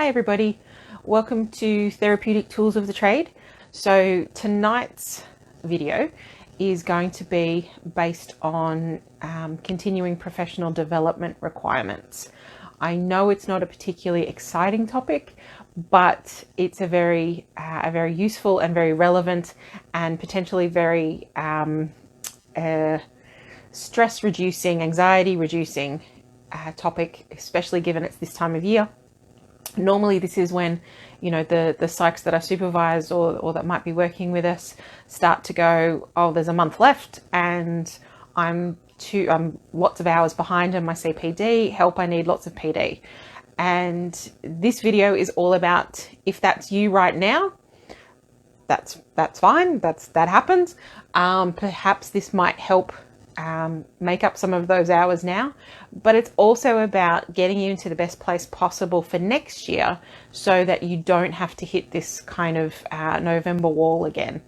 Hi everybody, welcome to Therapeutic Tools of the Trade. So tonight's video is going to be based on continuing professional development requirements. I know it's not a particularly exciting topic, but it's a very useful and very relevant and potentially very stress reducing, anxiety reducing topic, especially given it's this time of year. Normally this is when, you know, the psychs that I supervise or that might be working with us start to go, oh, there's a month left and I'm lots of hours behind in my CPD, help, I need lots of PD. And this video is all about, if that's you right now, that's fine, that happens. Perhaps this might help make up some of those hours now, but it's also about getting you into the best place possible for next year so that you don't have to hit this kind of November wall again.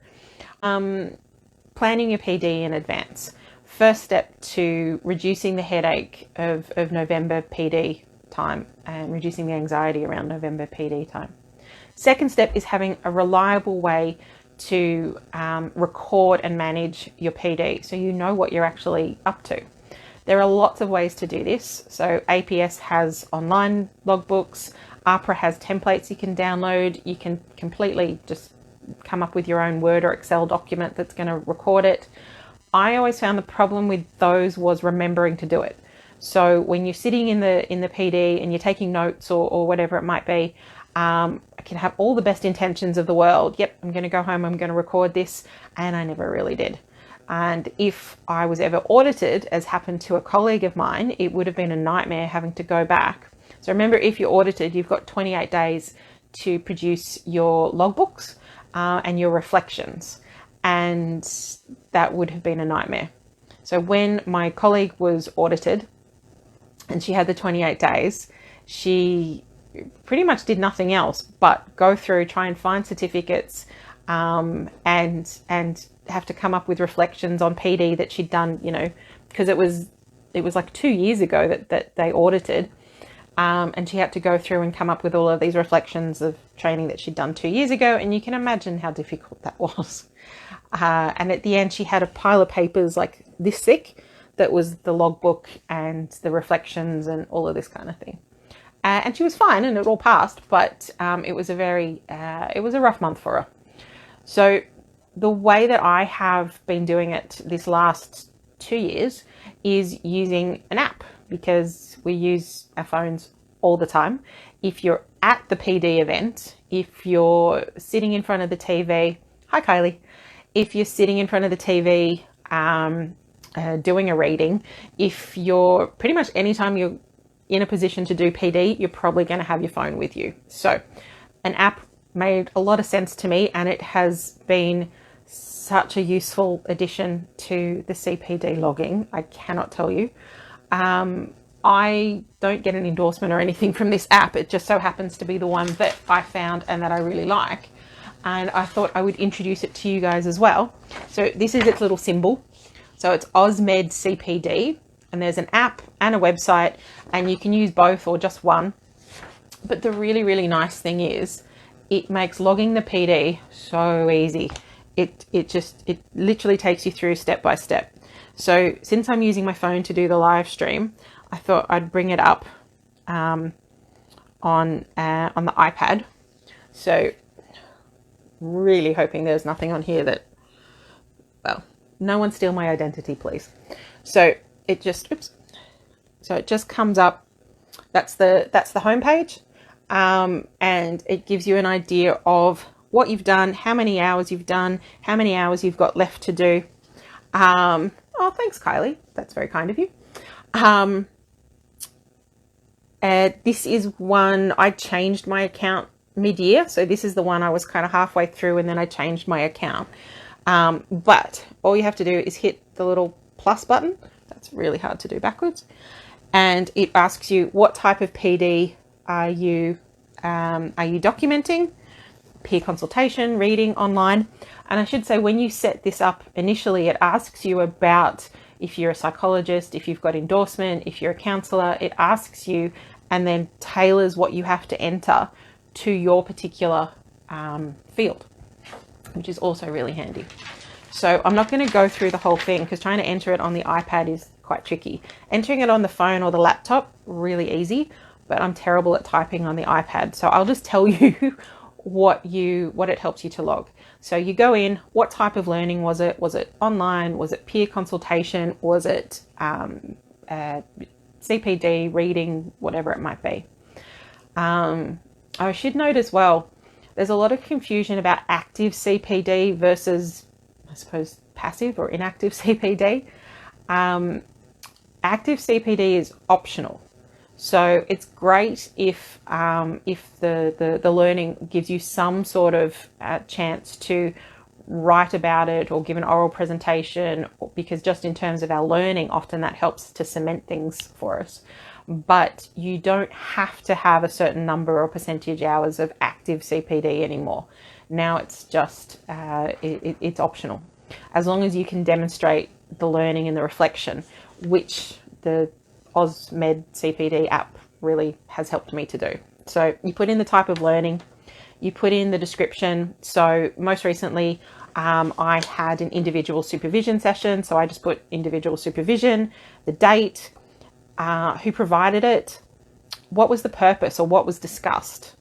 Planning your PD in advance. First step to reducing the headache of November PD time and reducing the anxiety around November PD time. Second step is having a reliable way to record and manage your PD so you know what you're actually up to. There are lots of ways to do this. So APS has online logbooks, APRA has templates you can download, you can completely just come up with your own Word or Excel document that's going to record it. I always found the problem with those was remembering to do it. So when you're sitting in the PD and you're taking notes or whatever it might be, I can have all the best intentions of the world. Yep, I'm going to go home, I'm going to record this, and I never really did. And if I was ever audited, as happened to a colleague of mine, it would have been a nightmare having to go back. So remember, if you're audited, you've got 28 days to produce your logbooks and your reflections, and that would have been a nightmare. So when my colleague was audited and she had the 28 days, she pretty much did nothing else but go through, try and find certificates, and have to come up with reflections on PD that she'd done, you know, because it was like 2 years ago that they audited, and she had to go through and come up with all of these reflections of training that she'd done 2 years ago, and you can imagine how difficult that was. And at the end she had a pile of papers like this thick that was the logbook and the reflections and all of this kind of thing. And she was fine and it all passed, but it was a rough month for her. So the way that I have been doing it this last 2 years is using an app, because we use our phones all the time. If you're at the PD event, if you're sitting in front of the TV, hi Kylie, if you're sitting in front of the TV doing a reading, if you're pretty much anytime you're in a position to do PD, you're probably going to have your phone with you. So an app made a lot of sense to me, and it has been such a useful addition to the CPD logging. I cannot tell you. I don't get an endorsement or anything from this app. It just so happens to be the one that I found and that I really like. And I thought I would introduce it to you guys as well. So this is its little symbol. So it's AusMed CPD. And there's an app and a website, and you can use both or just one. But the really, really nice thing is it makes logging the PD so easy. It literally takes you through step by step. So since I'm using my phone to do the live stream, I thought I'd bring it up on the iPad. So really hoping there's nothing on here that, well, no one steal my identity, please. So it just, so it just comes up. That's the home page, and it gives you an idea of what you've done, how many hours you've done, how many hours you've got left to do. Oh, thanks, Kylie. That's very kind of you. This is one I changed my account mid-year, so this is the one I was kind of halfway through, and then I changed my account. But all you have to do is hit the little plus button. That's really hard to do backwards. And it asks you what type of PD are you documenting? Peer consultation, reading, online. And I should say, when you set this up initially, it asks you about if you're a psychologist, if you've got endorsement, if you're a counsellor. It asks you and then tailors what you have to enter to your particular field, which is also really handy. So I'm not going to go through the whole thing because trying to enter it on the iPad is quite tricky. Entering it on the phone or the laptop, really easy, but I'm terrible at typing on the iPad. So I'll just tell you what it helps you to log. So you go in, what type of learning was it? Was it online? Was it peer consultation? Was it CPD, reading, whatever it might be? I should note as well, there's a lot of confusion about active CPD versus, I suppose, passive or inactive CPD. Active CPD is optional. So it's great if the learning gives you some sort of chance to write about it or give an oral presentation, because just in terms of our learning, often that helps to cement things for us. But you don't have to have a certain number or percentage hours of active CPD anymore. Now it's just, it's optional. As long as you can demonstrate the learning and the reflection, which the AusMed CPD app really has helped me to do. So you put in the type of learning, you put in the description. So most recently, I had an individual supervision session. So I just put individual supervision, the date, who provided it, what was the purpose or what was discussed,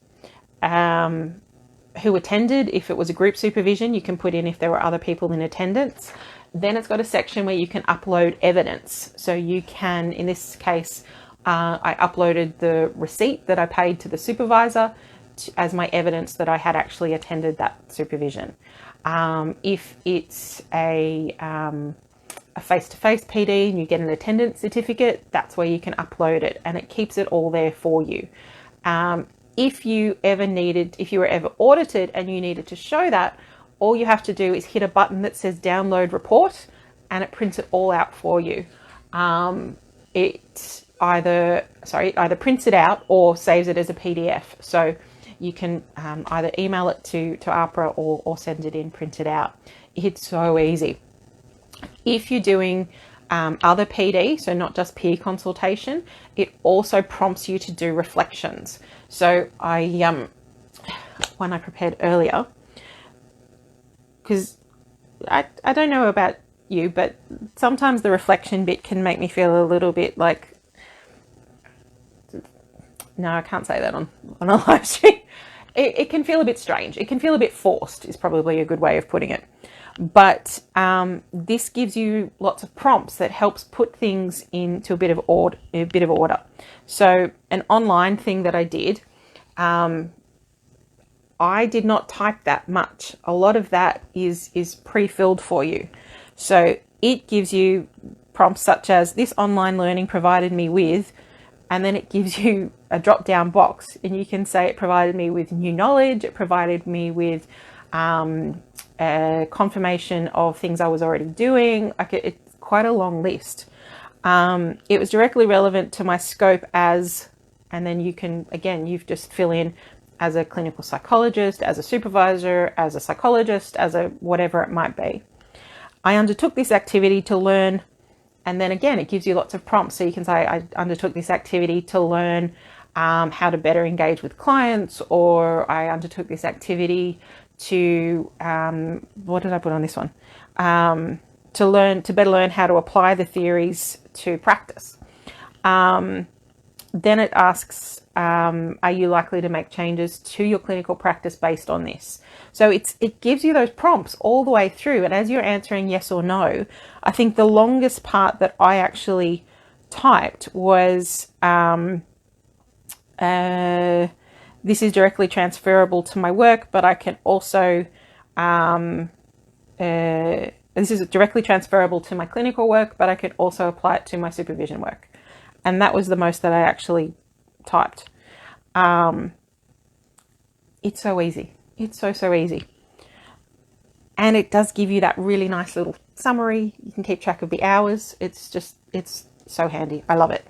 who attended. If it was a group supervision, you can put in if there were other people in attendance. Then it's got a section where you can upload evidence. So you can, in this case, I uploaded the receipt that I paid to the supervisor as my evidence that I had actually attended that supervision. If it's a face-to-face PD and you get an attendance certificate, that's where you can upload it, and it keeps it all there for you. If you were ever audited and you needed to show that, all you have to do is hit a button that says download report, and it prints it all out for you. It either prints it out or saves it as a PDF. So you can either email it to APRA or send it in printed out. It's so easy. If you're doing other PD, so not just peer consultation, it also prompts you to do reflections. So one I prepared earlier, because I don't know about you, but sometimes the reflection bit can make me feel a little bit like, no, I can't say that on a live stream. It can feel a bit strange. It can feel a bit forced is probably a good way of putting it. But this gives you lots of prompts that helps put things into a bit of order. So an online thing that I did, I did not type that much. A lot of that is pre-filled for you. So it gives you prompts such as, this online learning provided me with, and then it gives you a drop-down box, and you can say it provided me with new knowledge, it provided me with confirmation of things I was already doing. It's quite a long list. It was directly relevant to my scope as, and then you can, again, you've just fill in as a clinical psychologist, as a supervisor, as a psychologist, as a whatever it might be. I undertook this activity to learn, and then again, it gives you lots of prompts. So you can say, I undertook this activity to learn how to better engage with clients, or I undertook this activity to, what did I put on this one? To better learn how to apply the theories to practice. Then it asks, are you likely to make changes to your clinical practice based on this? So it gives you those prompts all the way through. And as you're answering yes or no, I think the longest part that I actually typed was, this is directly transferable to my work, but I can also, this is directly transferable to my clinical work, but I can also apply it to my supervision work. And that was the most that I actually typed. It's so easy. It's so easy. And it does give you that really nice little summary. You can keep track of the hours. It's so handy. I love it.